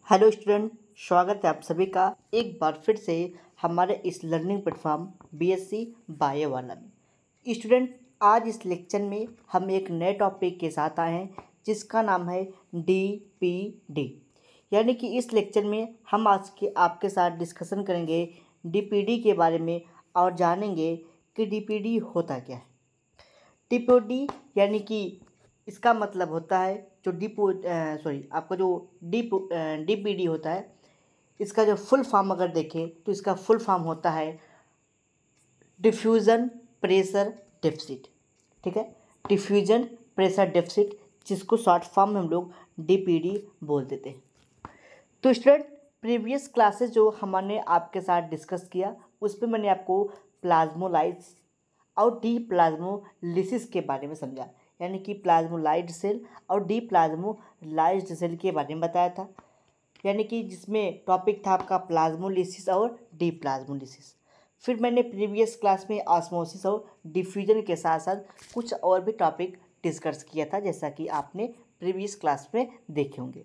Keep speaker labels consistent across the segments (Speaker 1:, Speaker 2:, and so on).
Speaker 1: Hello student, स्वागत है आप सभी का एक बार फिर से हमारे इस लर्निंग प्लेटफॉर्म बीएससी बायो वाला में। स्टूडेंट, आज इस लेक्चर में हम एक नए टॉपिक के साथ आए हैं जिसका नाम है डीपीडी। यानी कि इस लेक्चर में हम आज के आपके साथ डिस्कशन करेंगे डीपीडी के बारे में और जानेंगे कि डीपीडी होता क्या है। डीपीडी यानी कि इसका मतलब होता है जो आपका जो डीपीडी होता है, इसका जो फुल फॉर्म अगर देखें तो इसका फुल फॉर्म होता है डिफ्यूज़न प्रेशर डेफिसिट। ठीक है, डिफ्यूजन प्रेशर डेफिसिट, जिसको शॉर्ट फॉर्म में हम लोग डीपीडी बोल देते हैं। तो स्टूडेंट, प्रीवियस क्लासेस जो हमने आपके साथ डिस्कस किया उस पर मैंने आपको प्लाज्मोलाइट्स और डी प्लाज्मोलिसिस के बारे में समझा, यानी कि प्लाज्मोलाइट सेल और डी प्लाज्मोलाइज्ड सेल के बारे में बताया था, यानी कि जिसमें टॉपिक था आपका प्लाज्मोलिसिस और डी प्लाज्मोलिसिस। फिर मैंने प्रीवियस क्लास में ऑस्मोसिस और डिफ्यूजन के साथ साथ कुछ और भी टॉपिक डिस्कस किया था, जैसा कि आपने प्रीवियस क्लास में देखे होंगे।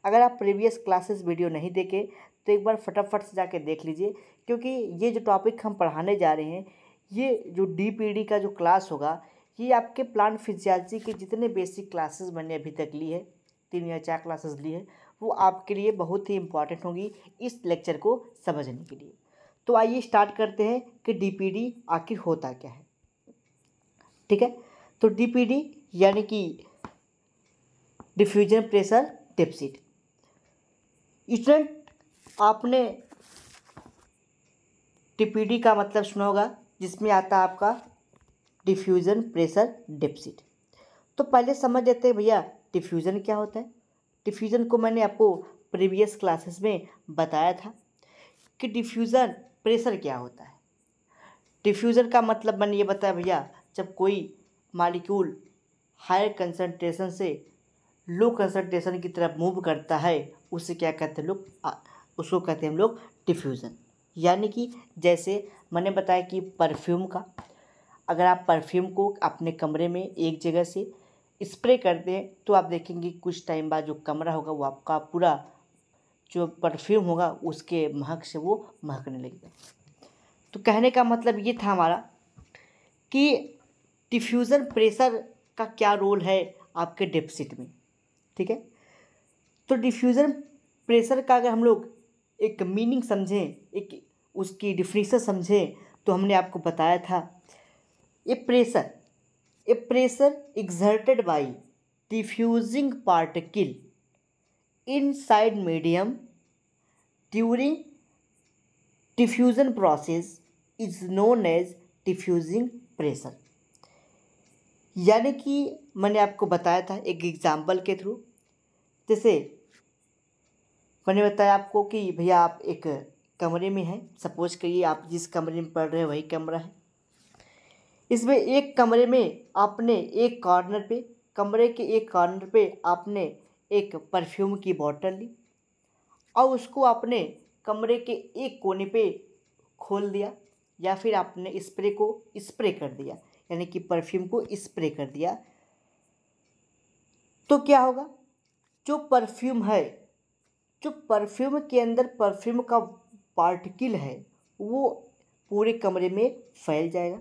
Speaker 1: अगर आप प्रीवियस क्लासेस वीडियो नहीं देखे तो एक बार फटाफट से जाके देख लीजिए, क्योंकि ये जो टॉपिक हम पढ़ाने जा रहे हैं, ये जो डीपीडी का जो क्लास होगा, ये आपके प्लांट फिजियोलॉजी के जितने बेसिक क्लासेस मैंने अभी तक ली है, 3 या 4 क्लासेस ली है, वो आपके लिए बहुत ही इम्पॉर्टेंट होंगी इस लेक्चर को समझने के लिए। तो आइए स्टार्ट करते हैं कि डीपीडी आखिर होता क्या है। ठीक है, तो डीपीडी यानी कि डिफ्यूजन प्रेशर डेफिसिट। स्टूडेंट, आपने डीपीडी का मतलब सुना होगा, जिसमें आता है आपका डिफ्यूज़न प्रेशर डेफिसिट। तो पहले समझ लेते हैं भैया डिफ्यूज़न क्या होता है। डिफ्यूज़न को मैंने आपको प्रीवियस क्लासेस में बताया था कि डिफ्यूज़न प्रेशर क्या होता है। डिफ्यूज़न का मतलब मैंने ये बताया भैया, जब कोई मॉलिक्यूल हायर कंसंट्रेशन से लो कंसंट्रेशन की तरफ मूव करता है, उसे क्या कहते हैं लोग, उसको कहते हैं हम लोग डिफ्यूज़न। यानी कि जैसे मैंने बताया कि परफ्यूम का, अगर आप परफ्यूम को अपने कमरे में एक जगह से स्प्रे करते हैं तो आप देखेंगे कुछ टाइम बाद जो कमरा होगा वो आपका पूरा जो परफ्यूम होगा उसके महक से वो महकने लगेगा। तो कहने का मतलब ये था हमारा कि डिफ्यूज़न प्रेशर का क्या रोल है आपके डेफिसिट में। ठीक है, तो डिफ्यूज़न प्रेशर का अगर हम लोग एक मीनिंग समझें, एक उसकी डिफिनीशन समझें, तो हमने आपको बताया था ए pressure exerted by diffusing particle inside medium during diffusion process is known as diffusing pressure। यानी कि मैंने आपको बताया था एक एग्जाम्पल के थ्रू, जैसे मैंने बताया आपको कि भैया आप एक कमरे में हैं, सपोज करिए आप जिस कमरे में पढ़ रहे हैं वही कमरा है। इसमें एक कमरे में आपने एक कॉर्नर पे, कमरे के एक कॉर्नर पे आपने एक परफ्यूम की बोतल ली और उसको आपने कमरे के एक कोने पे खोल दिया, या फिर आपने स्प्रे को स्प्रे कर दिया, यानी कि परफ्यूम को स्प्रे कर दिया। तो क्या होगा, जो परफ्यूम है, जो परफ्यूम के अंदर परफ्यूम का पार्टिकल है, वो पूरे कमरे में फैल जाएगा।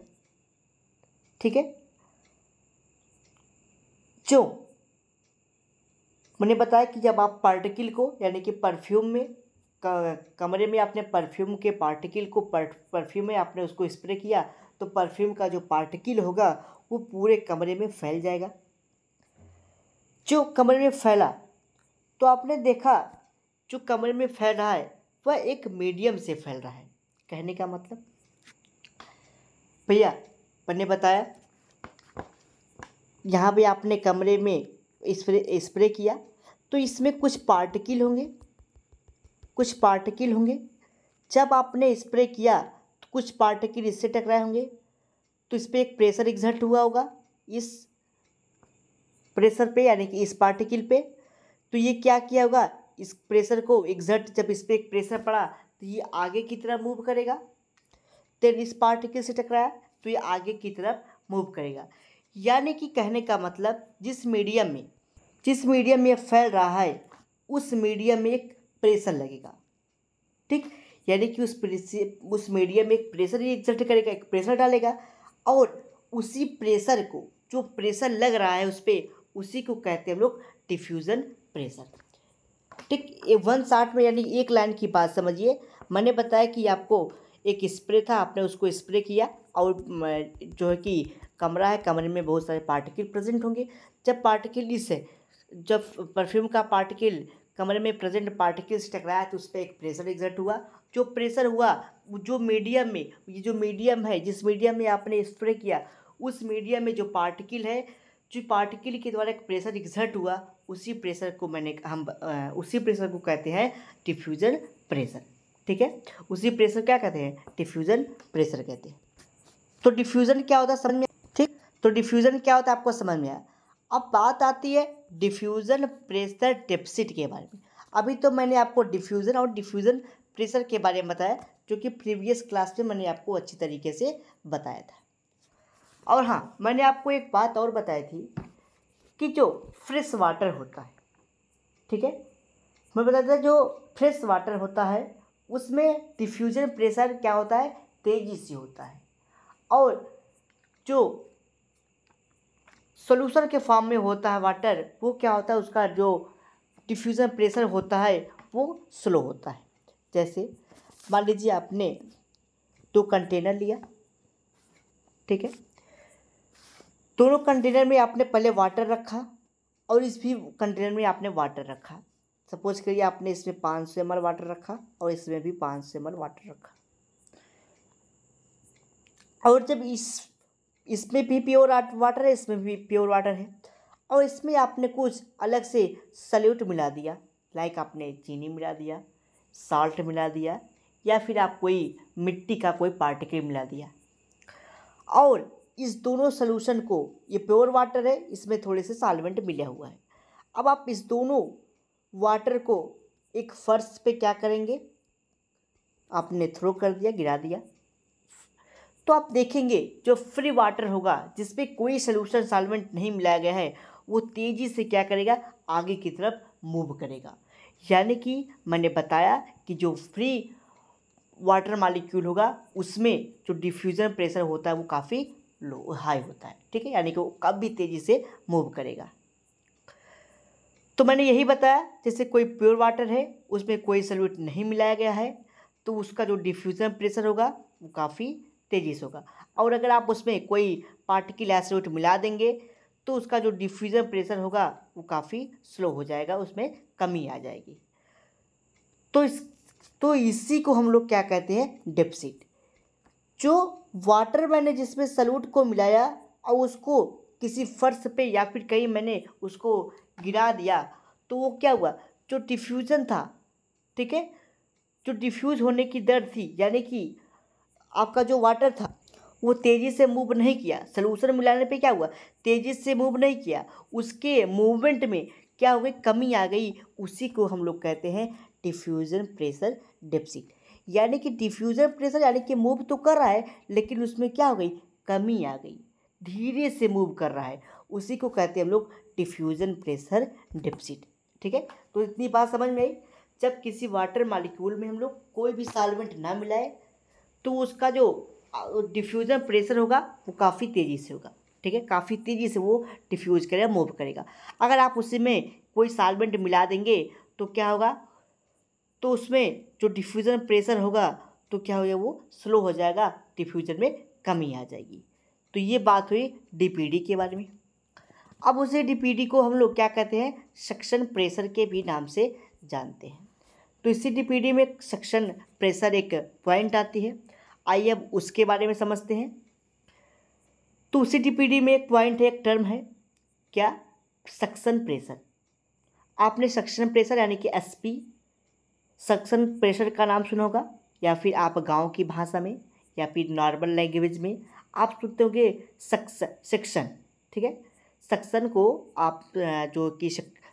Speaker 1: ठीक है, जो मैंने बताया कि जब आप पार्टिकल को, यानी कि परफ्यूम में कमरे में आपने परफ्यूम के पार्टिकल को परफ्यूम में आपने उसको स्प्रे किया, तो परफ्यूम का जो पार्टिकल होगा वो पूरे कमरे में फैल जाएगा। जो कमरे में फैला, तो आपने देखा जो कमरे में फैल रहा है वह एक मीडियम से फैल रहा है। कहने का मतलब भैया मैंने बताया यहाँ पे आपने कमरे में स्प्रे किया, तो इसमें कुछ पार्टिकल होंगे। जब आपने स्प्रे किया तो कुछ पार्टिकल इससे टकराए होंगे, तो इस पर एक प्रेशर एग्जर्ट हुआ होगा, इस प्रेशर पे, यानी कि इस पार्टिकल पे। तो ये क्या किया होगा, इस प्रेशर को एग्जर्ट, जब इस पर एक प्रेशर पड़ा तो ये आगे की तरफ मूव करेगा। देन इस पार्टिकल से टकराया तो ये आगे की तरफ मूव करेगा। यानी कि कहने का मतलब जिस मीडियम में फैल रहा है, उस मीडियम में एक प्रेशर लगेगा। ठीक, यानी कि उस मीडियम में एक प्रेशर ही एग्जर्ट करेगा, एक प्रेशर डालेगा, और उसी प्रेशर को, जो प्रेशर लग रहा है उस पर, उसी को कहते हैं हम लोग डिफ्यूज़न प्रेशर। ठीक, ये 1 शॉट में यानी एक लाइन की बात समझिए। मैंने बताया कि आपको एक स्प्रे था, आपने उसको स्प्रे किया, और जो है कि कमरा है, कमरे में बहुत सारे पार्टिकल प्रेजेंट होंगे। जब परफ्यूम का पार्टिकल कमरे में प्रेजेंट पार्टिकल से टकराया तो उस पर एक प्रेशर एग्जर्ट हुआ। जो प्रेशर हुआ, जो मीडियम में, ये जो मीडियम है, जिस मीडियम में आपने स्प्रे किया, उस मीडियम में जो पार्टिकल है, जो पार्टिकल के द्वारा एक प्रेशर एग्जर्ट हुआ, उसी प्रेशर को कहते हैं डिफ्यूजन प्रेशर। ठीक है, उसी प्रेशर क्या कहते हैं? डिफ्यूजन प्रेशर कहते हैं। तो डिफ्यूजन क्या होता है समझ में? ठीक, तो डिफ्यूजन क्या होता है आपको समझ में आया। अब बात आती है डिफ्यूजन प्रेशर डेफिसिट के बारे में। अभी तो मैंने आपको डिफ्यूजन और डिफ्यूजन प्रेशर के बारे में बताया, जो कि प्रीवियस क्लास में मैंने आपको अच्छी तरीके से बताया था। और हाँ, मैंने आपको एक बात और बताई थी कि जो फ्रेश वाटर होता है, ठीक है, मैं बताया था जो फ्रेश वाटर होता है उसमें डिफ्यूजन प्रेशर क्या होता है? तेज़ी से होता है। और जो सॉल्यूशन के फॉर्म में होता है वाटर, वो क्या होता है? उसका जो डिफ्यूजन प्रेशर होता है वो स्लो होता है। जैसे मान लीजिए आपने 2 कंटेनर लिया, ठीक है, दोनों कंटेनर में आपने पहले वाटर रखा और इस भी कंटेनर में आपने वाटर रखा। सपोज करिए आपने इसमें 500 ml वाटर रखा और इसमें भी 500 ml वाटर रखा, और जब इसमें भी प्योर वाटर है, इसमें भी प्योर वाटर है, और इसमें आपने कुछ अलग से सल्यूट मिला दिया, लाइक आपने चीनी मिला दिया, साल्ट मिला दिया, या फिर आप कोई मिट्टी का कोई पार्टिकल मिला दिया, और इस दोनों सॉल्यूशन को, ये प्योर वाटर है, इसमें थोड़े से सॉल्वेंट मिला हुआ है। अब आप इस दोनों वाटर को एक फर्श पे क्या करेंगे? आपने थ्रो कर दिया, गिरा दिया, तो आप देखेंगे जो फ्री वाटर होगा, जिसमें कोई सॉल्यूशन सॉल्वेंट नहीं मिलाया गया है, वो तेज़ी से क्या करेगा? आगे की तरफ मूव करेगा। यानी कि मैंने बताया कि जो फ्री वाटर मॉलिक्यूल होगा उसमें जो डिफ्यूजन प्रेशर होता है वो काफ़ी लो हाई होता है। ठीक है, यानी कि वो काफ़ी तेज़ी से मूव करेगा। तो मैंने यही बताया, जैसे कोई प्योर वाटर है, उसमें कोई सॉल्यूट नहीं मिलाया गया है, तो उसका जो डिफ्यूजन प्रेशर होगा वो काफ़ी तेज़ी से होगा। और अगर आप उसमें कोई पार्टिकल या सॉल्यूट मिला देंगे तो उसका जो डिफ्यूजन प्रेशर होगा वो काफ़ी स्लो हो जाएगा, उसमें कमी आ जाएगी। तो इसी को हम लोग क्या कहते हैं? डेफिसिट। जो वाटर मैंने जिसमें सॉल्यूट को मिलाया और उसको किसी फर्श पे या फिर कहीं मैंने उसको गिरा दिया, तो वो क्या हुआ? जो डिफ्यूजन था, ठीक है, जो डिफ्यूज होने की दर थी, यानी कि आपका जो वाटर था वो तेज़ी से मूव नहीं किया। सॉल्यूशन मिलाने पे क्या हुआ? तेज़ी से मूव नहीं किया, उसके मूवमेंट में क्या हो गई? कमी आ गई। उसी को हम लोग कहते हैं डिफ्यूजन प्रेशर डेफिसिट। यानी कि डिफ्यूजन प्रेशर यानी कि मूव तो कर रहा है, लेकिन उसमें क्या हो गई? कमी आ गई, धीरे से मूव कर रहा है। उसी को कहते हैं हम लोग डिफ्यूजन प्रेशर डेफिसिट। ठीक है, तो इतनी बात समझ में आई। जब किसी वाटर मॉलिक्यूल में हम लोग कोई भी सॉल्वेंट ना मिलाए तो उसका जो डिफ्यूजन प्रेशर होगा वो काफ़ी तेज़ी से होगा। ठीक है, काफ़ी तेज़ी से वो डिफ्यूज करेगा, मूव करेगा। अगर आप उसमें कोई सॉल्वेंट मिला देंगे तो क्या होगा? तो उसमें जो डिफ्यूजन प्रेशर होगा तो क्या होगा? वो स्लो हो जाएगा, डिफ्यूजन में कमी आ जाएगी। तो ये बात हुई डीपीडी के बारे में। अब उसी डीपीडी को हम लोग क्या कहते हैं? सक्शन प्रेशर के भी नाम से जानते हैं। तो इसी डीपीडी में सक्शन प्रेशर एक पॉइंट आती है। आइए अब उसके बारे में समझते हैं। तो उसी डीपीडी में एक पॉइंट है, एक टर्म है, क्या? Suction pressure. आपने सक्शन प्रेशर यानी कि एसपी, सक्शन प्रेशर का नाम सुना होगा, या फिर आप गांव की भाषा में या फिर नॉर्मल लैंग्वेज में आप सुनते होंगे सेक्शन। ठीक है, सक्शन को आप जो कि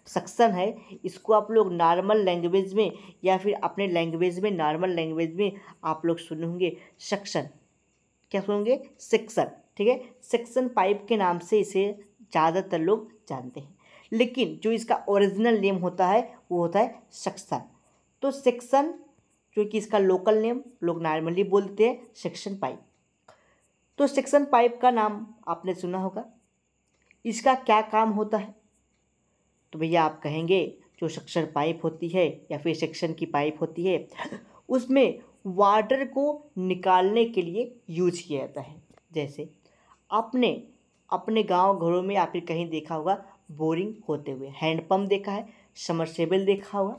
Speaker 1: सक्शन है, इसको आप लोग नॉर्मल लैंग्वेज में या फिर अपने लैंग्वेज में, नॉर्मल लैंग्वेज में आप लोग सुने होंगे सक्शन। क्या सुनेंगे? सेक्शन। ठीक है, सेक्शन पाइप के नाम से इसे ज़्यादातर लोग जानते हैं, लेकिन जो इसका ओरिजिनल नेम होता है वो होता है सक्शन। तो सेक्शन जो कि इसका लोकल नेम लोग नॉर्मली बोलते हैं सेक्शन पाइप। तो सेक्शन पाइप का नाम आपने सुना होगा। इसका क्या काम होता है? तो भैया आप कहेंगे जो सेक्शन पाइप होती है या फिर सेक्शन की पाइप होती है उसमें वाटर को निकालने के लिए यूज किया जाता है। जैसे आपने अपने गांव घरों में या फिर कहीं देखा होगा बोरिंग होते हुए, हैंडपम्प देखा है, समरसेबल देखा होगा,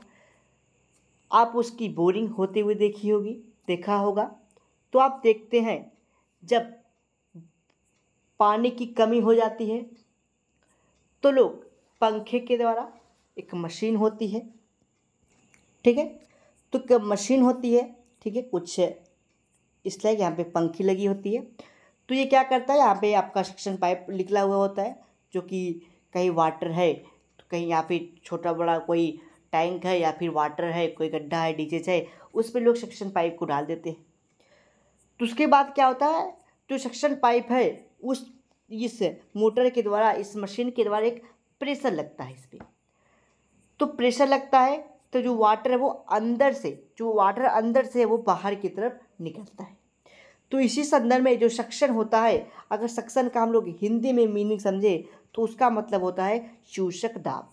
Speaker 1: आप उसकी बोरिंग होते हुए देखा होगा। तो आप देखते हैं जब पानी की कमी हो जाती है तो लोग पंखे के द्वारा, एक मशीन होती है, ठीक है, तो मशीन होती है, ठीक है, कुछ इसलिए यहाँ पे पंखी लगी होती है। तो ये क्या करता है, यहाँ पे आपका सक्शन पाइप निकला हुआ होता है जो कि कहीं वाटर है तो कहीं यहाँ पे छोटा बड़ा कोई टैंक है या फिर वाटर है, कोई गड्ढा है, डीचेज है, उस पर लोग सक्शन पाइप को डाल देते हैं। तो उसके बाद क्या होता है, जो सक्शन पाइप है इस मोटर के द्वारा, इस मशीन के द्वारा एक प्रेशर लगता है इस पर। तो प्रेशर लगता है तो जो वाटर है वो अंदर से है वो बाहर की तरफ निकलता है। तो इसी संदर्भ में जो सक्शन होता है, अगर सक्शन का हम लोग हिंदी में मीनिंग समझे तो उसका मतलब होता है चूषक दाब।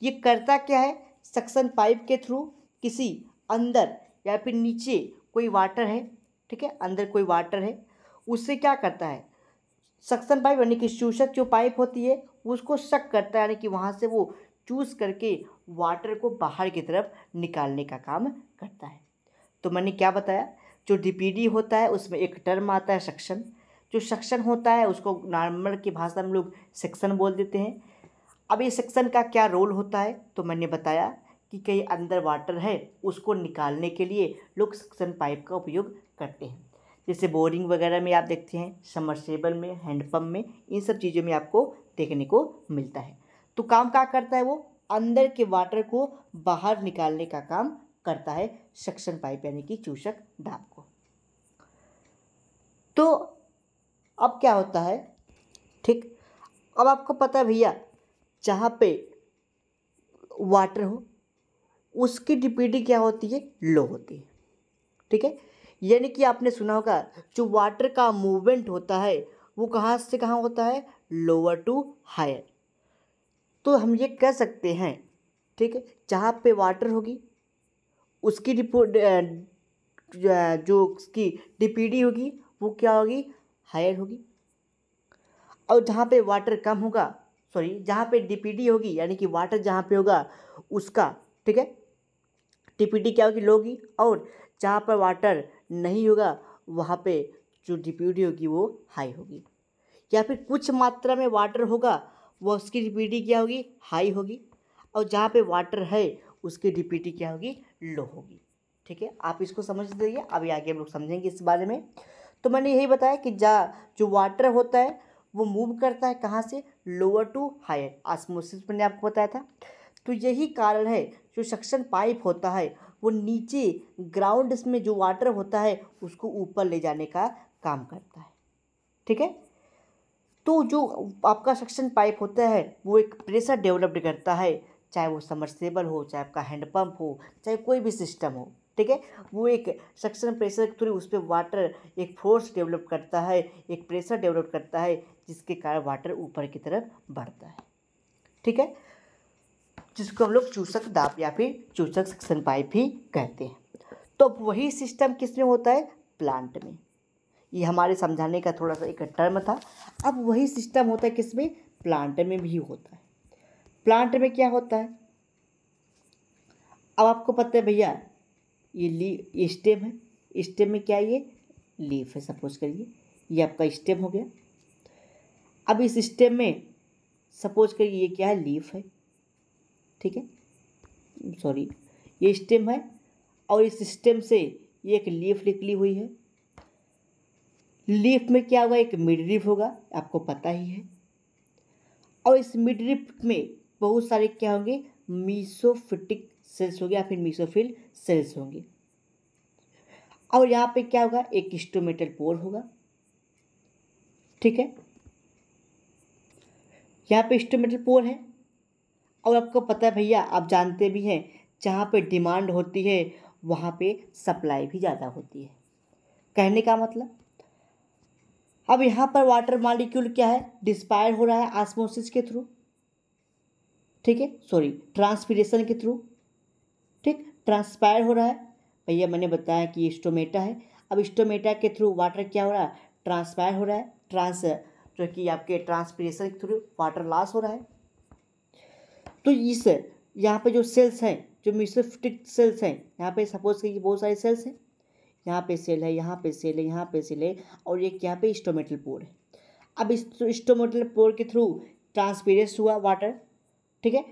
Speaker 1: ये करता क्या है, सक्शन पाइप के थ्रू किसी अंदर या फिर नीचे कोई वाटर है, ठीक है, अंदर कोई वाटर है, उससे क्या करता है, सक्शन पाइप यानी कि चूषक जो पाइप होती है उसको सक करता है, यानी कि वहाँ से वो चूस करके वाटर को बाहर की तरफ निकालने का काम करता है। तो मैंने क्या बताया, जो डीपीडी होता है उसमें एक टर्म आता है सक्शन। जो सक्शन होता है उसको नॉर्मल की भाषा में लोग सेक्शन बोल देते हैं। अब ये सेक्शन का क्या रोल होता है, तो मैंने बताया कि कहीं अंदर वाटर है उसको निकालने के लिए लोग सक्शन पाइप का उपयोग करते हैं। जैसे बोरिंग वगैरह में आप देखते हैं, समरसेबल में, हैंडपम्प में, इन सब चीज़ों में आपको देखने को मिलता है। तो काम क्या करता है, वो अंदर के वाटर को बाहर निकालने का काम करता है सक्शन पाइप यानी कि चूषक दाब को। तो अब क्या होता है, ठीक, अब आपको पता है भैया जहाँ पे वाटर हो उसकी डीपीडी क्या होती है, लो होती है, ठीक है। यानी कि आपने सुना होगा जो वाटर का मूवमेंट होता है वो कहाँ से कहाँ होता है, लोअर टू हायर। तो हम ये कह सकते हैं, ठीक है, जहाँ पे वाटर होगी उसकी जो उसकी डीपीडी होगी वो क्या होगी, हायर होगी। और जहाँ पे वाटर कम होगा, सॉरी, जहाँ पे डीपीडी होगी यानी कि वाटर जहाँ पे होगा उसका, ठीक है, डीपीडी क्या होगी, लो होगी। और जहाँ पर वाटर नहीं होगा वहाँ पे जो डीपीडी होगी वो हाई होगी। या फिर कुछ मात्रा में वाटर होगा वो उसकी डीपीडी क्या होगी, हाई होगी। और जहाँ पे वाटर है उसकी डीपीडी क्या होगी, लो होगी। ठीक है, आप इसको समझ लीजिए, अभी आगे हम लोग समझेंगे इस बारे में। तो मैंने यही बताया कि जो वाटर होता है वो मूव करता है कहाँ से, लोअर टू हायर, ऑस्मोसिस मैंने आपको बताया था। तो यही कारण है जो सक्शन पाइप होता है वो नीचे ग्राउंड में जो वाटर होता है उसको ऊपर ले जाने का काम करता है, ठीक है। तो जो आपका सक्शन पाइप होता है वो एक प्रेशर डेवलप्ड करता है, चाहे वो समरसेबल हो, चाहे आपका हैंडपम्प हो, चाहे कोई भी सिस्टम हो, ठीक है। वो एक सक्शन प्रेशर के थ्रू उस पर वाटर एक फोर्स डेवलप करता है, एक प्रेशर डेवलप करता है जिसके कारण वाटर ऊपर की तरफ बढ़ता है, ठीक है, जिसको हम लोग चूषक दाब या फिर चूषक सक्शन पाइप भी कहते हैं। तो वही सिस्टम किस में होता है, प्लांट में। ये हमारे समझाने का थोड़ा सा एक टर्म था। अब वही सिस्टम होता है किसमें, प्लांट में भी होता है। प्लांट में क्या होता है, अब आपको पता है भैया ये स्टेम है, स्टेम में क्या है, ये लीफ है, सपोज करिए ये आपका स्टेम हो गया। अब इस स्टेम में सपोज करिए ये क्या है, लीफ है, ठीक है, सॉरी ये स्टेम है और इस स्टेम से ये एक लीफ निकली हुई है। लीफ में क्या होगा, एक मिडरिप होगा, आपको पता ही है। और इस मिडरिप में बहुत सारे क्या होंगे, मीसोफिटिक सेल्स होंगे या फिर मीसोफिल सेल्स होंगे। और यहाँ पे क्या होगा, एक स्टोमेटल पोर होगा, ठीक है, यहाँ पे स्टोमेटल पोर है। और आपको पता है भैया, आप जानते भी हैं जहाँ पे डिमांड होती है वहाँ पे सप्लाई भी ज़्यादा होती है। कहने का मतलब, अब यहाँ पर वाटर मॉलिक्यूल क्या है, डिस्पायर हो रहा है ऑस्मोसिस के थ्रू, ठीक है, सॉरी ट्रांसपीरेशन के थ्रू, ठीक, ट्रांसपायर हो रहा है। भैया मैंने बताया कि स्टोमेटा है। अब स्टोमेटा के थ्रू वाटर क्या हो रहा है, ट्रांसपायर हो रहा है, जो कि आपके ट्रांसपीरेशन के थ्रू वाटर लॉस हो रहा है। तो इस यहाँ पे जो सेल्स हैं, जो मेसोफिटिक सेल्स हैं, यहाँ पे सपोज कीजिए बहुत सारे सेल्स हैं, यहाँ पे सेल है, यहाँ पे सेल है, यहाँ पे सेल है, और एक यहाँ पे स्टोमेटल पोर है। अब इस स्टोमेटल पोर के थ्रू ट्रांसपेरेंस हुआ वाटर, ठीक है।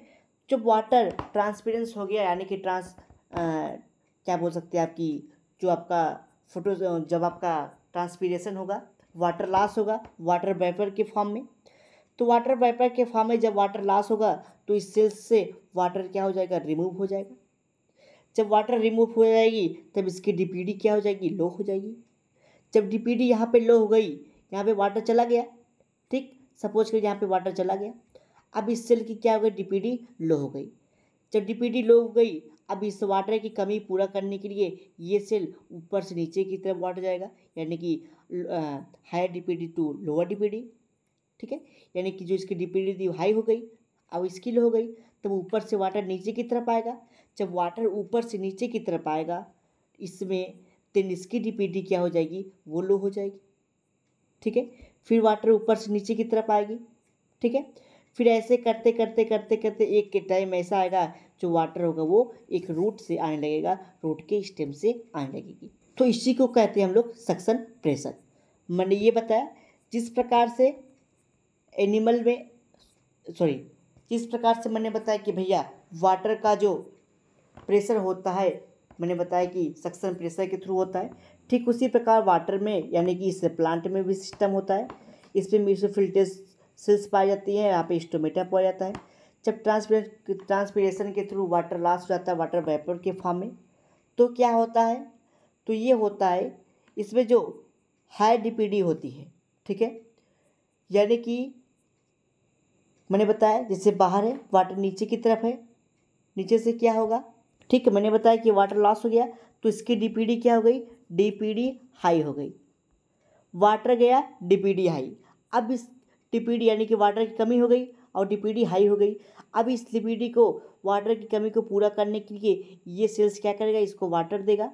Speaker 1: जब वाटर ट्रांसपेरेंस हो गया यानी कि क्या बोल सकते हैं आपकी, जो आपका फोटो, जब आपका ट्रांसपीरेशन होगा वाटर लॉस होगा वाटर वेपर के फॉर्म में। तो वाटर वेपर के फॉर्म में जब वाटर लॉस होगा तो इस सेल्स से वाटर क्या हो जाएगा, रिमूव हो जाएगा। जब वाटर रिमूव हो जाएगी तब इसकी डीपीडी क्या हो जाएगी, लो हो जाएगी। जब डीपीडी यहाँ पे लो हो गई, यहाँ पे वाटर चला गया, ठीक, सपोज करिए यहाँ पे वाटर चला गया, अब इस सेल की क्या हो गई, डीपीडी लो हो गई। जब डीपीडी लो हो गई, अब इस वाटर की कमी पूरा करने के लिए ये सेल ऊपर से नीचे की तरफ बढ़ जाएगा, यानी कि higher DPD to lower DPD, ठीक है। यानी कि जो इसकी डीपीडी थी हाई हो गई, अब इसकी लो हो गई, तब ऊपर से वाटर नीचे की तरफ आएगा। जब वाटर ऊपर से नीचे की तरफ आएगा इसमें, देन इसकी डीपीडी क्या हो जाएगी, वो लो हो जाएगी, ठीक है। फिर वाटर ऊपर से नीचे की तरफ आएगी, ठीक है। फिर ऐसे करते करते करते करते एक के टाइम ऐसा आएगा जो वाटर होगा वो एक रूट से आने लगेगा, रूट के स्टेम से आने लगेगी। तो इसी को कहते हैं हम लोग सक्शन प्रेशर। मैंने ये बताया जिस प्रकार से एनिमल में, सॉरी जिस प्रकार से मैंने बताया कि भैया वाटर का जो प्रेशर होता है, मैंने बताया कि सक्शन प्रेशर के थ्रू होता है, ठीक उसी प्रकार वाटर में यानी कि इस प्लांट में भी सिस्टम होता है। इसमें मेसोफिल्टेस सेल्स पाई जाती है, यहाँ पे स्टोमेटा पाया जाता है। जब ट्रांसपीरेशन के थ्रू वाटर लॉस हो जाता है वाटर वेपर के फॉर्म में, तो क्या होता है, तो ये होता है इसमें जो हाई डीपीडी होती है, ठीक है, यानी कि मैंने बताया जैसे बाहर है वाटर नीचे की तरफ है, नीचे से क्या होगा, ठीक है, मैंने बताया कि वाटर लॉस हो गया तो इसकी डीपीडी क्या हो गई, डीपीडी हाई हो गई, वाटर गया डीपीडी हाई। अब इस डीपीडी यानी कि वाटर की कमी हो गई और डीपीडी हाई हो गई। अब इस डीपीडी को, वाटर की कमी को पूरा करने के लिए ये सेल्स क्या करेगा, इसको वाटर देगा।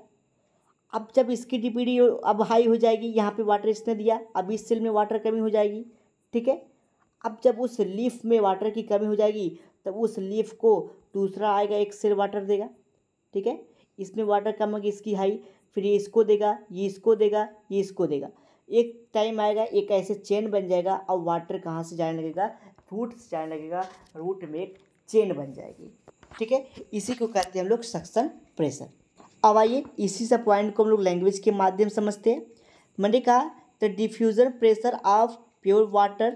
Speaker 1: अब जब इसकी डीपीडी अब हाई हो जाएगी, यहाँ पे वाटर इसने दिया, अब इस सेल में वाटर कमी हो जाएगी, ठीक है। अब जब उस लीफ में वाटर की कमी हो जाएगी तब उस लीफ को दूसरा आएगा एक सेल वाटर देगा, ठीक है। इसमें वाटर कम होगी, इसकी हाई, फिर ये इसको देगा, ये इसको देगा, ये इसको देगा। एक टाइम आएगा एक ऐसे चेन बन जाएगा, अब वाटर कहाँ से जाने लगेगा, रूट से जाने लगेगा, रूट में एक चेन बन जाएगी, ठीक है। इसी को कहते हैं हम लोग सक्शन प्रेशर। अब आइए इसी सब पॉइंट को हम लोग लैंग्वेज के माध्यम समझते हैं। मैंने कहा the diffusion pressure of pure water,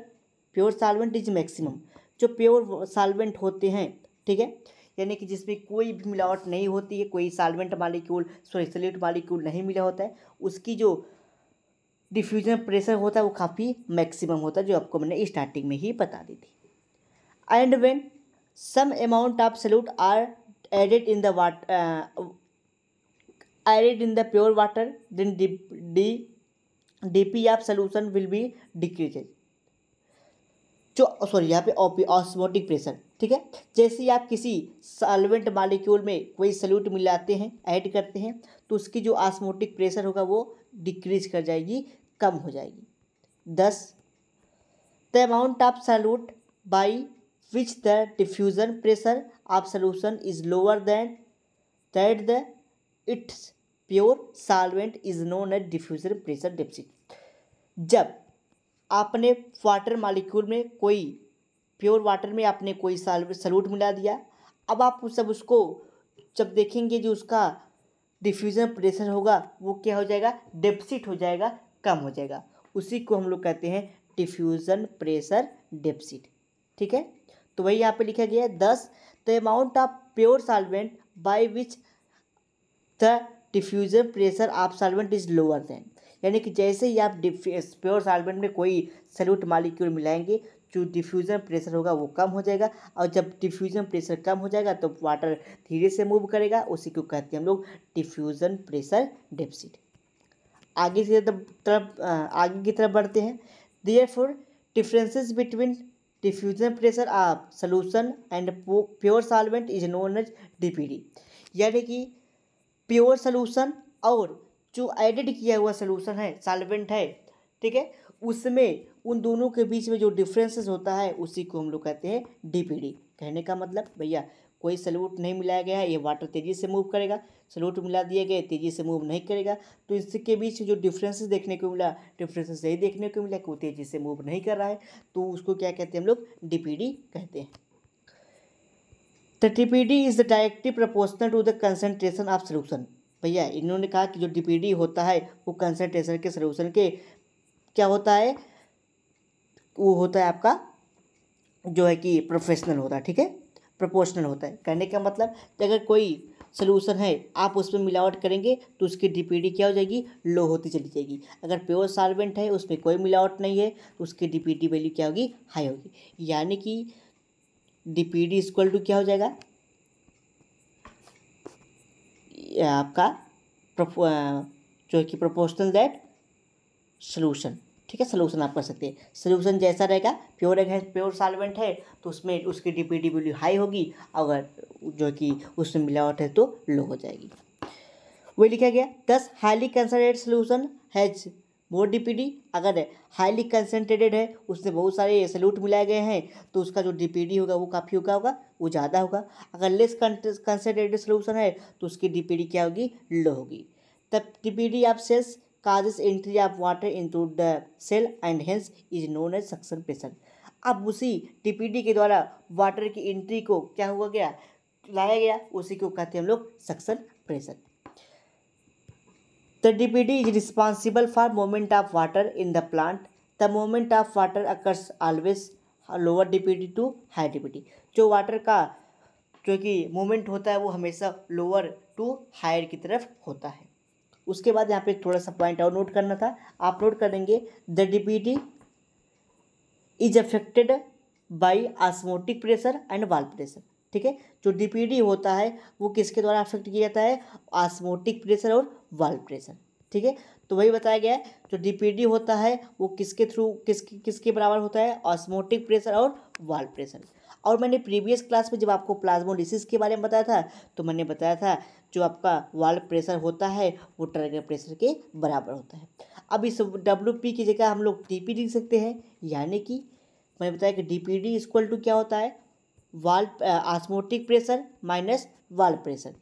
Speaker 1: pure solvent is maximum. जो प्योर सॉल्वेंट होते हैं, ठीक है, यानी कि जिसमें कोई भी मिलावट नहीं होती है, कोई solvent molecule, sorry solute molecule नहीं मिला होता है, उसकी जो डिफ्यूजन प्रेशर होता है वो काफ़ी मैक्सिमम होता है, जो आपको मैंने स्टार्टिंग में ही बता दी थी। And when some amount of solute are added in the water, added in the pure water, then dp of solution will be decreased। जो सॉरी यहाँ पे ऑस्मोटिक प्रेशर, ठीक है, जैसे ही आप किसी सॉल्वेंट मॉलिक्यूल में कोई सॉल्यूट मिलाते हैं, ऐड करते हैं, तो उसकी जो ऑस्मोटिक प्रेशर होगा वो डिक्रीज कर जाएगी, कम हो जाएगी। 10 the amount of solute by which the diffusion pressure of solution is lower than that the its pure solvent is known as diffusion pressure deficit. जब आपने वाटर मॉलिक्यूल में कोई, प्योर वाटर में आपने कोई सॉल्यूट मिला दिया, अब आप उसको जब देखेंगे जो उसका डिफ्यूजन प्रेशर होगा वो क्या हो जाएगा, डेफिसिट हो जाएगा, कम हो जाएगा। उसी को हम लोग कहते हैं डिफ्यूजन प्रेशर डेफिसिट, ठीक है। तो वही यहाँ पे लिखा गया है 10 the amount of pure solvent by which the diffusion pressure of solvent is lower then, यानी कि जैसे ही आप प्योर सॉल्वेंट में कोई सॉल्यूट मॉलिक्यूल मिलाएंगे जो डिफ्यूज़न प्रेशर होगा वो कम हो जाएगा, और जब डिफ्यूज़न प्रेशर कम हो जाएगा तो वाटर धीरे से मूव करेगा, उसी को कहते हैं हम लोग डिफ्यूज़न प्रेशर डेफिसिट। आगे की तरफ बढ़ते हैं। Therefore differences between diffusion pressure of solution and pure solvent is known as DPD. यानी कि प्योर सॉल्यूशन और जो एडिड किया हुआ सॉल्यूशन है, सॉल्वेंट है, ठीक है, उसमें उन दोनों के बीच में जो डिफरेंसेस होता है उसी को हम लोग कहते हैं डीपीडी। कहने का मतलब भैया कोई सॉल्यूट नहीं मिलाया गया है, ये वाटर तेज़ी से मूव करेगा, सॉल्यूट मिला दिए गए तेज़ी से मूव नहीं करेगा, तो इसके बीच जो डिफरेंसेस देखने को मिला, डिफरेंसेस यही देखने को मिला कि वो तेज़ी से मूव नहीं कर रहा है, तो उसको क्या कहते हैं हम लोग डीपीडी कहते हैं। The DPD is the directly proportional to the concentration of solution. भैया इन्होंने कहा कि जो डीपीडी होता है वो कंसंट्रेशन के सोल्यूशन के क्या होता है, वो होता है आपका जो है कि प्रोफेशनल होता है, ठीक है, प्रोपोर्शनल होता है। कहने का मतलब कि अगर कोई सोल्यूशन है आप उसमें मिलावट करेंगे तो उसकी डीपीडी क्या हो जाएगी, लो होती चली जाएगी। अगर प्योर सॉल्वेंट है उसमें कोई मिलावट नहीं है तो उसकी डीपीडी वैल्यू क्या होगी, हाई होगी। यानी कि डीपीडी इक्वल टू क्या हो जाएगा, आपका जो है कि प्रोपोर्शनल दैट सोल्यूशन, ठीक है, सोल्यूशन आप कर सकते हैं। सोल्यूशन जैसा रहेगा, प्योर सॉल्वेंट है तो उसमें उसकी डीपीडी वैल्यू हाई होगी, अगर जो कि उसमें मिलावट है तो लो हो जाएगी। वही लिखा गया। 10 highly concentrated solution has more DPD. अगर हाईली कंसनट्रेटेड है, उसमें बहुत सारे सॉल्यूट मिलाए गए हैं, तो उसका जो डीपीडी होगा वो काफ़ी होगा, वो ज़्यादा होगा। अगर लेस कंसनट्रेटेड सोल्यूशन है तो उसकी डीपीडी क्या होगी, लो होगी। तब DPD of cells causes entry of water into the cell and hence is known as suction pressure। अब उसी डीपीडी के द्वारा वाटर की एंट्री को क्या हुआ गया, लाया गया, उसी को कहते हैं हम लोग suction pressure. The DPD is responsible for movement of water in the plant. The movement of water occurs always lower DPD to high DPD. जो वाटर का जो कि मूवमेंट होता है वो हमेशा लोअर टू हायर की तरफ होता है। उसके बाद यहाँ पे थोड़ा सा पॉइंट और नोट करना था, आप नोट करेंगे the DPD is affected by osmotic pressure and valve pressure. ठीक है, जो डीपीडी होता है वो किसके द्वारा अफेक्ट किया जाता है, ऑस्मोटिक प्रेशर और वाल्व प्रेशर। ठीक है, तो वही बताया गया है, जो डीपीडी होता है वो किसके थ्रू किसके बराबर होता है, ऑस्मोटिक प्रेशर और वाल्व प्रेशर। और मैंने प्रीवियस क्लास में जब आपको प्लाज्मोलिसिस के बारे में बताया था तो मैंने बताया था जो आपका वाल्व प्रेशर होता है वो ट्रैगर प्रेशर के बराबर होता है। अब इस WP की जगह हम लोग डीपीडी लिख सकते हैं, यानी कि मैंने बताया कि डीपीडी इक्वल टू क्या होता है, valve osmotic pressure minus valve pressure.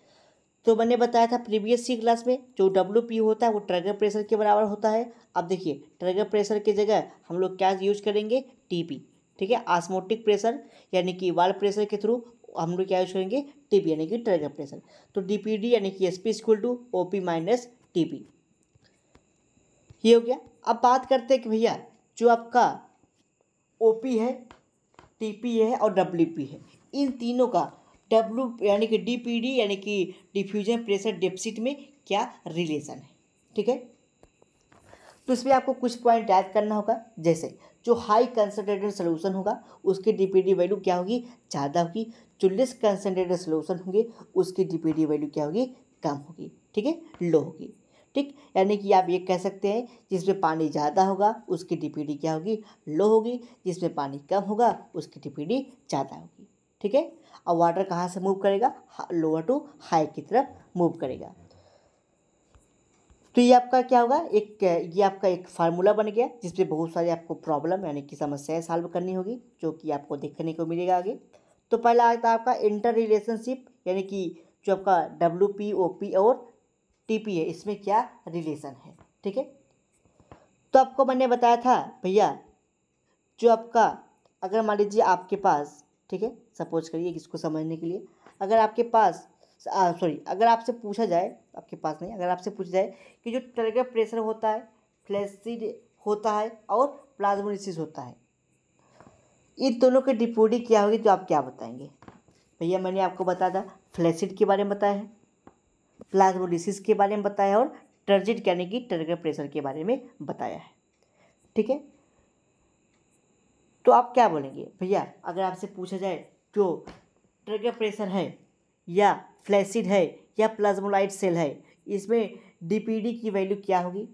Speaker 1: तो मैंने बताया था प्रीवियस सी क्लास में जो WP होता है वो ट्रैगर प्रेशर के बराबर होता है। अब देखिए ट्रैगर प्रेशर की जगह हम लोग क्या यूज करेंगे, TP। ठीक है, ऑस्मोटिक प्रेशर यानी कि वाल्व प्रेशर के थ्रू हम लोग क्या यूज करेंगे, TP यानी कि ट्रैगर प्रेशर। तो DPD यानी कि SP equal to OP minus TP, ये हो गया। अब बात करते हैं कि भैया जो आपका OP है, TP है और WP है, इन तीनों का W यानी कि DPD यानी कि डिफ्यूजन प्रेशर डेफिसिट में क्या रिलेशन है। ठीक है, तो इसमें आपको कुछ पॉइंट याद करना होगा, जैसे जो हाई कंसनट्रेटेड सोल्यूशन होगा उसकी डीपीडी वैल्यू क्या होगी, ज़्यादा होगी। जो लेस कंसनट्रेटेड सोल्यूशन होंगे उसकी डीपीडी वैल्यू क्या होगी, कम होगी। ठीक है, लो होगी। ठीक, यानी कि आप ये कह सकते हैं जिसमें पानी ज़्यादा होगा उसकी डीपीडी क्या होगी, लो होगी, जिसमें पानी कम होगा उसकी डीपीडी ज़्यादा होगी। ठीक है, और वाटर कहाँ से मूव करेगा, लोअर टू हाई की तरफ मूव करेगा। तो ये आपका क्या होगा, ये आपका एक फार्मूला बन गया जिसमें बहुत सारे आपको प्रॉब्लम यानी कि समस्याएं सॉल्व करनी होगी, जो कि आपको देखने को मिलेगा आगे। तो पहला आता है आपका इंटर रिलेशनशिप, यानी कि जो आपका WP OP और TP है इसमें क्या रिलेशन है। ठीक है, तो आपको मैंने बताया था भैया जो आपका अगर मान लीजिए आपके पास, ठीक है, सपोज करिए इसको समझने के लिए, अगर आपके पास अगर आपसे पूछा जाए, आपके पास नहीं, अगर आपसे पूछा जाए कि जो ट्रैगर प्रेशर होता है, फ्लैसिड होता है और प्लाज्मोलिसिस होता है, इन दोनों की डीपीडी क्या होगी, तो आप क्या बताएंगे। भैया मैंने आपको बताया था फ्लैसिड के बारे में बताया है, प्लाज्मोलिसिस के बारे में बताया है और टर्जिट यानी कि ट्रैगर प्रेशर के बारे में बताया है। ठीक है, तो आप क्या बोलेंगे भैया, अगर आपसे पूछा जाए जो ट्रिगर प्रेशर है या फ्लैसिड है या प्लाज्मोलाइट सेल है, इसमें डीपीडी की वैल्यू क्या होगी?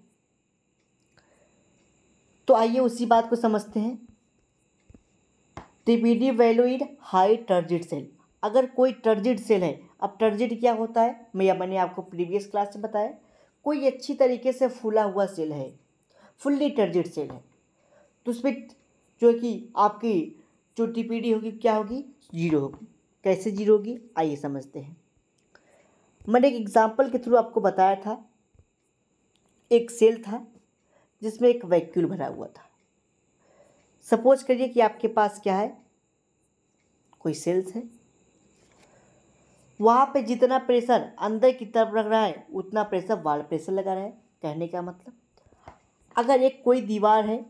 Speaker 1: तो आइए उसी बात को समझते हैं। DPD value in high turgid cell. अगर कोई टर्जिड सेल है, अब टर्जिड क्या होता है, मैंने आपको प्रीवियस क्लास में बताया, कोई अच्छी तरीके से फूला हुआ सेल है, फुल्ली टर्जिड सेल है, तो उसमें जो कि आपकी जो डीपीडी होगी क्या होगी? जीरो होगी। कैसे जीरो होगी, आइए समझते हैं। मैंने एक एग्जांपल के थ्रू आपको बताया था। एक सेल था जिसमें एक वैक्यूल भरा हुआ था। सपोज करिए कि आपके पास क्या है, कोई सेल्स है, वहाँ पे जितना प्रेशर अंदर की तरफ लग रहा है उतना प्रेशर वॉल प्रेशर लगा रहा है। कहने का मतलब, अगर एक कोई दीवार है,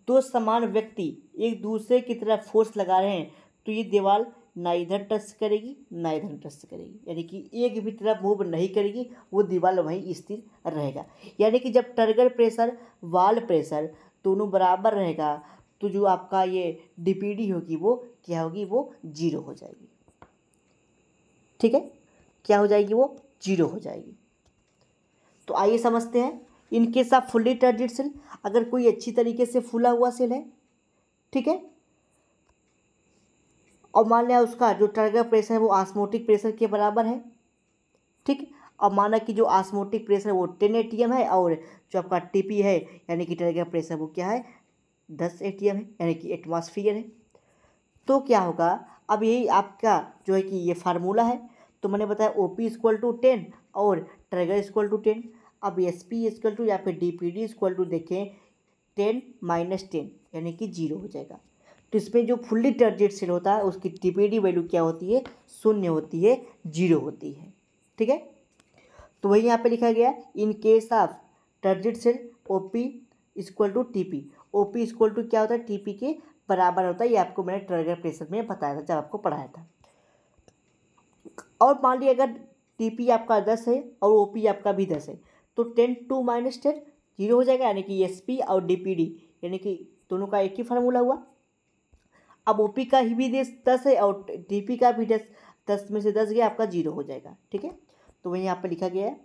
Speaker 1: दो समान व्यक्ति एक दूसरे की तरफ फोर्स लगा रहे हैं, तो ये दीवार ना इधर टच करेगी ना इधर टच करेगी, यानी कि एक भी तरफ मूव नहीं करेगी, वो दीवार वहीं स्थिर रहेगा। यानी कि जब ट्रिगर प्रेशर वॉल प्रेशर दोनों बराबर रहेगा, तो जो आपका ये डीपीडी होगी वो क्या होगी? वो जीरो हो जाएगी। ठीक है, क्या हो जाएगी? वो जीरो हो जाएगी। तो आइए समझते हैं। In case of fully turgid cell, अगर कोई अच्छी तरीके से फूला हुआ सेल है, ठीक है, और मान लिया उसका जो ट्रिगर प्रेशर है वो ऑस्मोटिक प्रेशर के बराबर है, ठीक, और माना कि जो ऑस्मोटिक प्रेशर वो 10 atm है, और जो आपका टीपी है यानी कि ट्रिगर प्रेशर वो क्या है? 10 atm है, यानी कि एटमॉस्फेयर है। तो क्या होगा? अब यही आपका जो है कि ये फार्मूला है, तो मैंने बताया OP = 10 और ट्रिगर = 10। अब SP = या फिर DPD = देखें 10 - 10 यानी कि जीरो हो जाएगा। तो इसमें जो फुल्ली टर्जिड सेल होता है उसकी डीपीडी वैल्यू क्या होती है? शून्य होती है, जीरो होती है। ठीक है, तो वही यहाँ पे लिखा गया, in case of turgid cell OP = TP। OP = क्या होता है? TP के बराबर होता है। ये आपको मैंने ट्रिगर प्रेशर में बताया था जब आपको पढ़ाया था। और मान लिया अगर TP आपका 10 है और OP आपका भी 10 है, तो 10 to -10 जीरो हो जाएगा, यानी कि SP और DPD यानी कि दोनों का एक ही फार्मूला हुआ। अब OP का ही भी 10 है और TP का भी 10, 10 में से 10 गया आपका जीरो हो जाएगा। ठीक है, तो वही यहाँ पर लिखा गया है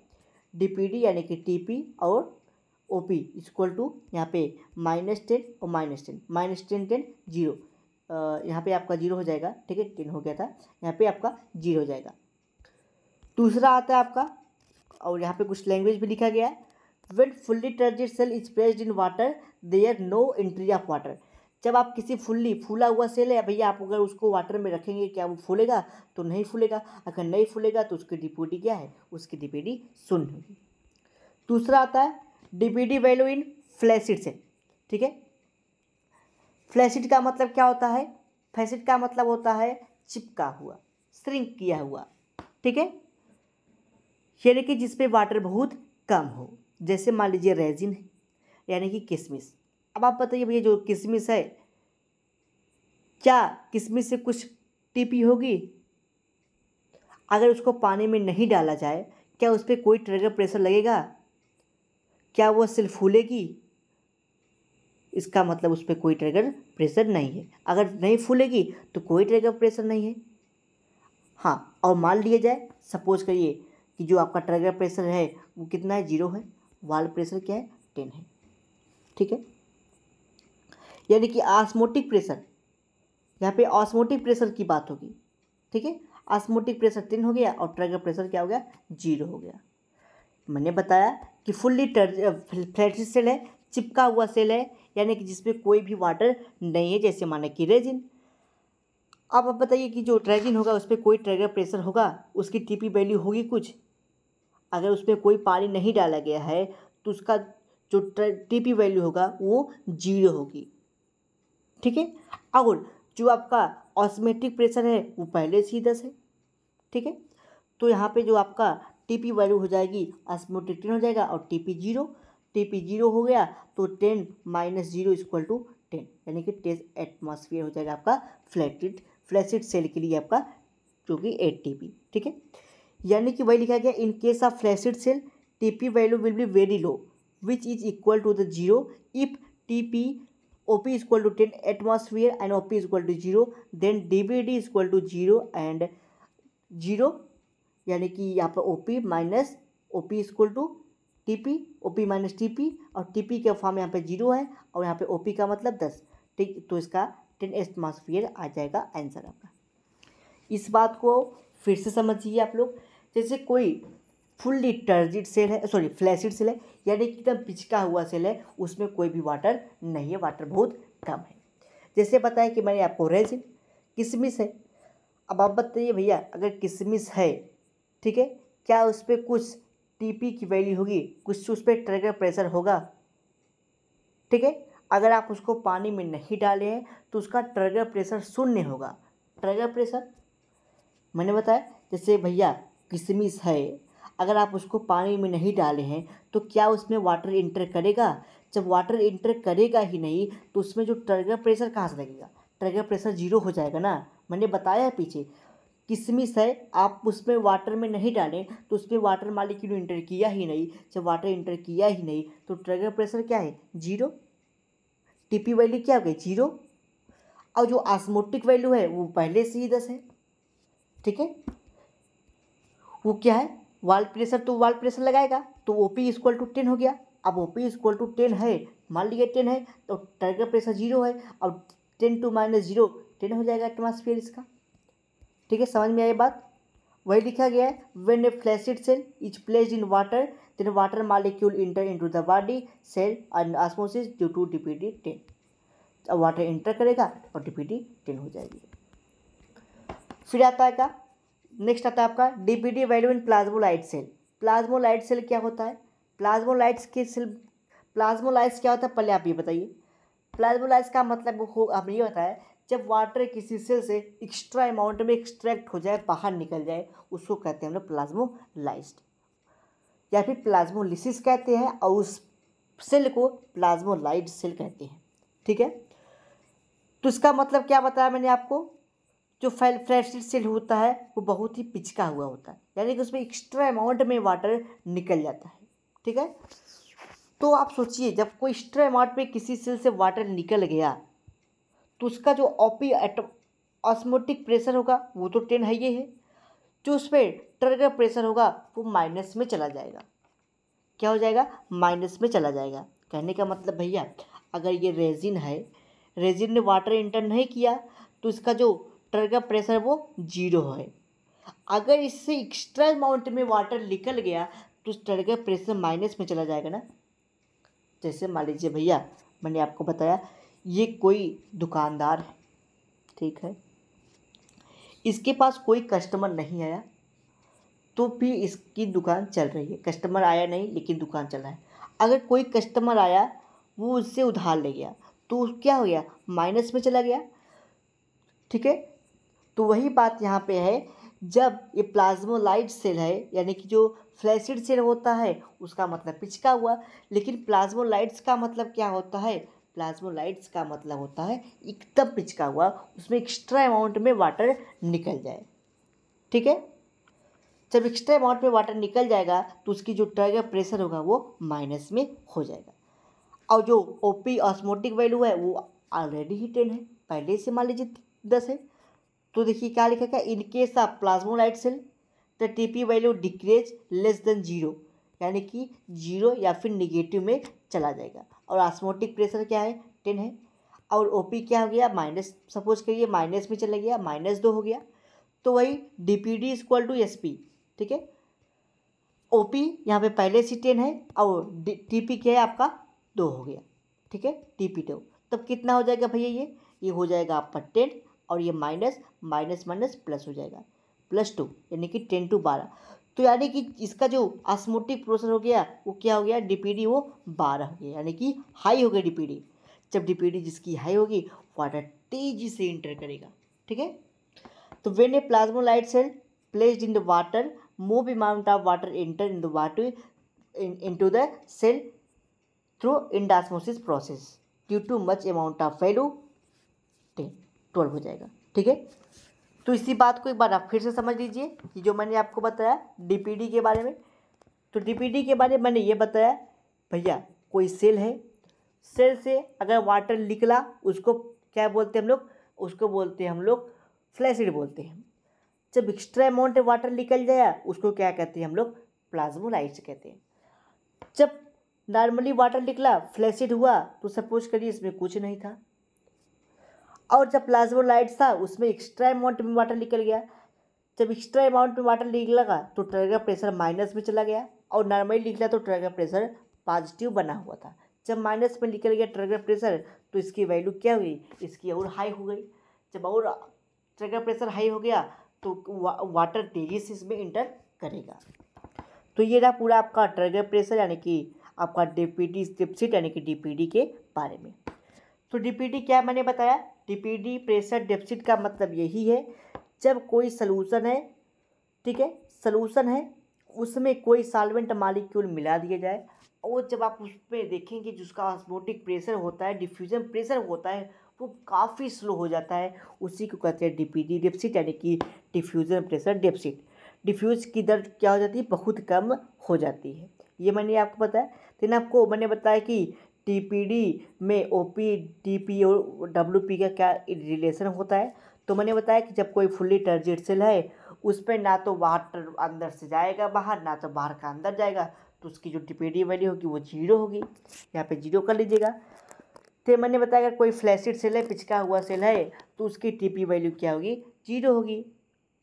Speaker 1: DPD यानी कि TP और OP = यहाँ पे -10 और -10, -10 10 जीरो, यहाँ पे आपका जीरो हो जाएगा। ठीक है, 10 हो गया था, यहाँ पे आपका जीरो हो जाएगा। दूसरा आता है आपका, और यहाँ पे कुछ लैंग्वेज भी लिखा गया है, when fully turgid cell is placed in water there no entry of water. जब आप किसी फूला हुआ सेल है भैया, आप अगर उसको वाटर में रखेंगे क्या वो फूलेगा? तो नहीं फूलेगा। अगर नहीं फूलेगा तो उसकी डीपीडी क्या है? उसकी डीपीडी शून्य होगी। दूसरा आता है DPD value in flaccid cell. ठीक है, फ्लैसिड का मतलब क्या होता है? फ्लैसिड का मतलब होता है चिपका हुआ, श्रिंक किया हुआ। ठीक है, यानी कि जिसपे वाटर बहुत कम हो, जैसे मान लीजिए रेजिन है यानी कि किशमिश। अब आप बताइए भैया, जो किशमिश है, क्या किशमिश से कुछ टीपी होगी? अगर उसको पानी में नहीं डाला जाए, क्या उस पर कोई ट्रिगर प्रेशर लगेगा? क्या वो सिर्फ फूलेगी? इसका मतलब उस पर कोई ट्रिगर प्रेशर नहीं है। अगर नहीं फूलेगी तो कोई ट्रिगर प्रेशर नहीं है। हाँ, और मान लिया जाए, सपोज करिए कि जो आपका ट्रिगर प्रेशर है वो कितना है? जीरो है। वॉल प्रेशर क्या है? 10 है। ठीक है, यानी कि ऑस्मोटिक प्रेशर, यहाँ पे ऑस्मोटिक प्रेशर की बात होगी। ठीक है, ऑस्मोटिक प्रेशर 10 हो गया और ट्रिगर प्रेशर क्या हो गया? जीरो हो गया। मैंने बताया कि फुल्ली फ्लैट सेल है, चिपका हुआ सेल है, यानी कि जिसमें कोई भी वाटर नहीं है, जैसे माने कि रेजिन। अब आप बताइए कि जो रेजिन होगा उस पर कोई ट्रिगर प्रेशर होगा, उसकी टीपी वैल्यू होगी कुछ? अगर उसमें कोई पानी नहीं डाला गया है तो उसका जो टीपी वैल्यू होगा वो जीरो होगी। ठीक है, और जो आपका ऑस्मेटिक प्रेशर है वो पहले से ही 10 है। ठीक है, तो यहाँ पे जो आपका टीपी वैल्यू हो जाएगी, ऑस्मोटिक 10 हो जाएगा और टीपी जीरो। टीपी जीरो हो गया तो 10 - 0 = 10, यानी कि 10 एटमॉस्फेयर हो जाएगा आपका फ्लैसिड सेल के लिए आपका, जो कि 8 टीपी। ठीक है, यानी कि वही लिखा गया, in case of flaccid cell TP value will be very low which is equal to the zero if TP OP is equal to 10 atmosphere and OP is equal to 0, then DPD is equal to 0 and 0, यानी कि यहाँ पर OP minus OP is equal to TP, OP minus TP, और TP के form यहाँ पे 0 है और यहाँ पे OP का मतलब 10, ठीक। तो इसका 10 एटमॉस्फेयर आ जाएगा आंसर आपका। इस बात को फिर से समझिए आप लोग। जैसे कोई फुल्ली टर्जिड सेल है, सॉरी फ्लैसिड सेल है, यानी कि एकदम पिचका हुआ सेल है, उसमें कोई भी वाटर नहीं है, वाटर बहुत कम है। जैसे बताया कि मैंने आपको रेजिन, किशमिश है। अब आप बताइए भैया, अगर किशमिश है, ठीक है, क्या उस पर कुछ टीपी की वैल्यू होगी, कुछ उस पर ट्रिगर प्रेशर होगा, ठीक है। अगर आप उसको पानी में नहीं डाले हैं तो उसका ट्रिगर प्रेशर शून्य होगा। ट्रिगर प्रेशर मैंने बताया, जैसे भैया किशमिश है, अगर आप उसको पानी में नहीं डाले हैं तो क्या उसमें वाटर इंटर करेगा? जब वाटर इंटर करेगा ही नहीं तो उसमें जो ट्रिगर प्रेशर कहाँ से लगेगा? ट्रिगर प्रेशर 0 हो जाएगा ना। मैंने बताया है पीछे, किशमिश है, आप उसमें वाटर में नहीं डालें तो उसमें वाटर मॉलिक्यूल इंटर किया ही नहीं। जब वाटर इंटर किया ही नहीं तो ट्रिगर प्रेशर क्या है? 0। टीपी वैल्यू क्या हो गई? 0। और जो ऑस्मोटिक वैल्यू है वो पहले से ही 10 है, ठीक है। वो क्या है? वाल प्रेशर, तो वाल प्रेशर लगाएगा तो ओपी इक्वल टू 10 हो गया। अब ओपी इक्वल टू 10 है, मान लीजिए 10 है तो ट्रिगर प्रेशर 0 है, अब 10 टू माइनस 0 10 हो जाएगा एटमॉस्फेयर इसका, ठीक है। समझ में आई बात? वही लिखा गया है, when a flaccid cell is placed in water then water molecule enter into the body cell and osmosis due to DPD 10। अब वाटर इंटर करेगा और डीपीडी 10 हो जाएगी। फिर आता है क्या? नेक्स्ट आता है आपका DPD value in plasmolysed cell. Plasmolysed cell क्या होता है? प्लाज्मोलाइट्स के सेल, प्लाज्मोलाइट्स क्या होता है पहले आप ये बताइए। प्लाज्मोलाइट्स का मतलब हो हम ये होता है, जब वाटर किसी सेल से एक्स्ट्रा अमाउंट में एक्सट्रैक्ट हो जाए, बाहर निकल जाए, उसको कहते हैं हम लोग प्लाज्मोलाइज्ड या फिर प्लाज्मोलिसिस कहते हैं, और उस सेल को प्लाज्मोलाइट सेल कहते हैं, ठीक है। तो इसका मतलब क्या बताया मैंने आपको? जो फ्लैसिड सेल होता है वो बहुत ही पिचका हुआ होता है, यानी कि उसमें एक्स्ट्रा अमाउंट में वाटर निकल जाता है, ठीक है। तो आप सोचिए, जब कोई एक्स्ट्रा अमाउंट में किसी सेल से वाटर निकल गया तो उसका जो ओपी ऑस्मोटिक प्रेशर होगा वो तो 10 है ही है, जो उस पर ट्रिगर प्रेशर होगा वो माइनस में चला जाएगा। क्या हो जाएगा? माइनस में चला जाएगा। कहने का मतलब भैया, अगर ये रेजिन है, रेजिन ने वाटर इंटर नहीं किया तो इसका जो ट्रिगर प्रेशर वो 0 है। अगर इससे एक्स्ट्रा अमाउंट में वाटर निकल गया तो ट्रिगर प्रेशर माइनस में चला जाएगा ना। जैसे मान लीजिए भैया, मैंने आपको बताया ये कोई दुकानदार है, ठीक है, इसके पास कोई कस्टमर नहीं आया तो भी इसकी दुकान चल रही है। कस्टमर आया नहीं लेकिन दुकान चल रहा है। अगर कोई कस्टमर आया, वो उससे उधार ले गया तो क्या हो गया? माइनस में चला गया, ठीक है। तो वही बात यहाँ पे है, जब ये प्लाज्मोलाइट सेल है, यानी कि जो फ्लैसिड सेल होता है उसका मतलब पिचका हुआ, लेकिन प्लाज्मोलाइट्स का मतलब क्या होता है? प्लाज्मोलाइट्स का मतलब होता है एकदम पिचका हुआ, उसमें एक्स्ट्रा अमाउंट में वाटर निकल जाए, ठीक है। जब एक्स्ट्रा अमाउंट में वाटर निकल जाएगा तो उसकी जो ट्रिगर प्रेशर होगा वो माइनस में हो जाएगा, और जो ओपी ऑस्मोटिक वैल्यू है वो ऑलरेडी ही 10 है, पहले से मान लीजिए 10 है। तो देखिए क्या लिखा है, in case of plasmolysed cell the TP value decrease less than 0, यानी कि 0 या फिर निगेटिव में चला जाएगा। और ऑस्मोटिक प्रेशर क्या है? 10 है, और ओपी क्या हो गया? माइनस, सपोज करिए माइनस में चला गया, -2 हो गया। तो वही डीपीडी इक्वल टू एसपी, ठीक है। ओपी यहाँ पे पहले से 10 है और टीपी क्या है आपका? 2 हो गया, ठीक है, टीपी 2। तब कितना हो जाएगा भैया? ये हो जाएगा आपका 10, और ये माइनस माइनस माइनस प्लस हो जाएगा, +2, यानी कि 10 टू 12। तो यानी कि इसका जो ऑस्मोटिक प्रेशर हो गया वो क्या हो गया? डीपीडी वो 12 हो गया, यानी कि हाई हो गया डीपीडी। जब डीपीडी जिसकी हाई होगी वाटर तेजी से इंटर करेगा, ठीक है। तो when a plasmolysed cell placed in the water, more amount of water enter in the water into the cell through endosmosis process due to much amount of value 12 हो जाएगा, ठीक है। तो इसी बात को एक बार आप फिर से समझ लीजिए कि जो मैंने आपको बताया डीपीडी के बारे में। तो डीपीडी के बारे में मैंने ये बताया भैया, कोई सेल है, सेल से अगर वाटर निकला उसको क्या बोलते हैं हम लोग, उसको बोलते हैं हम लोग फ्लैसिड बोलते हैं। जब एक्स्ट्रा अमाउंट वाटर निकल जाए उसको क्या कहते हैं हम लोग, प्लाज्मोलाइट्स कहते हैं। जब नॉर्मली वाटर निकला फ्लैसिड हुआ तो सपोज करिए इसमें कुछ नहीं था, और जब प्लाज्मोलाइट्स था उसमें एक्स्ट्रा अमाउंट में वाटर निकल गया। जब एक्स्ट्रा अमाउंट में वाटर निकला तो ट्रायंगल प्रेशर माइनस में चला गया, और नॉर्मली निकला तो ट्रायंगल प्रेशर पॉजिटिव बना हुआ था। जब माइनस में निकल गया ट्रायंगल प्रेशर तो इसकी वैल्यू क्या हुई, इसकी और हाई हो गई। जब और ट्रायंगल प्रेशर हाई हो गया तो वाटर तेजी से इसमें इंटर करेगा। तो ये रहा पूरा आपका ट्रायंगल प्रेशर यानी कि आपका डीपीडी डेफिसिट यानी कि डीपीडी के बारे में। तो डीपीडी क्या मैंने बताया, डीपीडी प्रेशर डेफिसिट का मतलब यही है जब कोई सलूशन है, ठीक है, सलूशन है उसमें कोई सॉल्वेंट मॉलिक्यूल मिला दिया जाए, और जब आप उस पर देखेंगे जिसका ऑस्मोटिक प्रेशर होता है, डिफ्यूजन प्रेशर होता है, वो काफ़ी स्लो हो जाता है, उसी को कहते हैं डीपीडी डेफिसिट यानी कि डिफ्यूजन प्रेशर डेफिसिट। डिफ्यूज की दर क्या हो जाती है, बहुत कम हो जाती है। ये मैंने आपको बताया। लेकिन आपको मैंने बताया कि टीपीडी में ओपी, टीपी और डब्ल्यूपी का क्या रिलेशन होता है। तो मैंने बताया कि जब कोई फुल्ली टर्जिड सेल है उस पर ना तो वाटर अंदर से जाएगा बाहर, ना तो बाहर का अंदर जाएगा, तो उसकी जो टीपीडी वैल्यू होगी वो जीरो होगी। यहाँ पे जीरो कर लीजिएगा। तो मैंने बताया अगर कोई फ्लैसिड सेल है, पिचका हुआ सेल है, तो उसकी टीपी वैल्यू क्या होगी, जीरो होगी।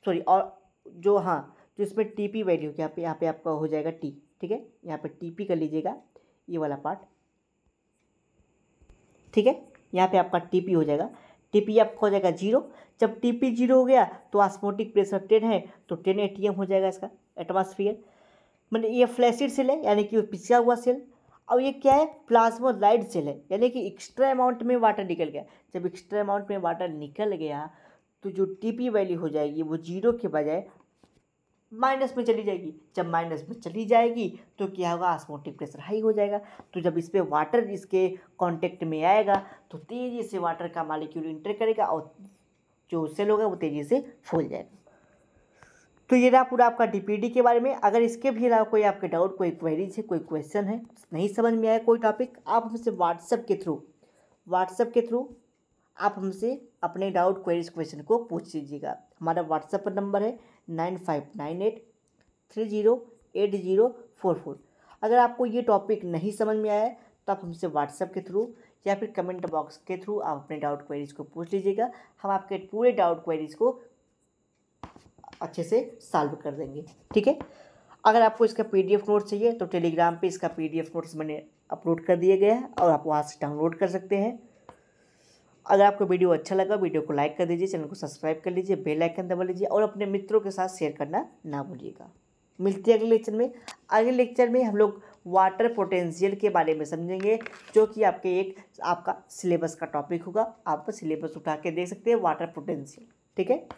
Speaker 1: सॉरी, और जो जो इसमें टीपी वैल्यू यहाँ पे आपका हो जाएगा टी, ठीक है, यहाँ पे टीपी कर लीजिएगा ये वाला पार्ट, ठीक है, यहाँ पे आपका टीपी हो जाएगा, टीपी आपका हो जाएगा जीरो। जब टीपी जीरो हो गया तो ऑस्मोटिक प्रेशर 10 है तो 10 एटीएम हो जाएगा इसका एटमॉस्फेयर। मतलब ये फ्लैसिड सेल है यानी कि पिछड़ा हुआ सेल, और ये क्या है, प्लाज्मोलाइट सेल है यानी कि एक्स्ट्रा अमाउंट में वाटर निकल गया। जब एक्स्ट्रा अमाउंट में वाटर निकल गया तो जो टीपी वैल्यू हो जाएगी वो जीरो के बजाय माइनस में चली जाएगी। जब माइनस में चली जाएगी तो क्या होगा, ऑस्मोटिक प्रेशर हाई हो जाएगा। तो जब इस पर वाटर इसके कांटेक्ट में आएगा तो तेज़ी से वाटर का मॉलिक्यूल इंटर करेगा और जो सेल होगा वो तेज़ी से फूल जाएगा। तो ये रहा पूरा आपका डीपीडी के बारे में। अगर इसके भी अलावा कोई आपके डाउट, कोई क्वेरीज है, कोई क्वेश्चन है, नहीं समझ में आया कोई टॉपिक, आप हमसे व्हाट्सएप के थ्रू आप हमसे अपने डाउट, क्वेरीज, क्वेश्चन को पूछ लीजिएगा। हमारा व्हाट्सएप पर नंबर है 9598308044। अगर आपको ये टॉपिक नहीं समझ में आया तो आप हमसे व्हाट्सएप के थ्रू या फिर कमेंट बॉक्स के थ्रू आप अपने डाउट क्वेरीज को पूछ लीजिएगा। हम आपके पूरे डाउट क्वेरीज को अच्छे से सॉल्व कर देंगे, ठीक है। अगर आपको इसका पीडीएफ नोट चाहिए तो टेलीग्राम पे इसका पीडीएफ नोट्स मैंने अपलोड कर दिए गए हैं और आप वहाँ से डाउनलोड कर सकते हैं। अगर आपको वीडियो अच्छा लगा वीडियो को लाइक कर दीजिए, चैनल को सब्सक्राइब कर लीजिए, बेल आइकन दबा लीजिए और अपने मित्रों के साथ शेयर करना ना भूलिएगा। मिलते हैं अगले लेक्चर में। अगले लेक्चर में हम लोग वाटर पोटेंशियल के बारे में समझेंगे, जो कि आपका सिलेबस का टॉपिक होगा। आप सिलेबस उठा के देख सकते हैं वाटर पोटेंशियल, ठीक है।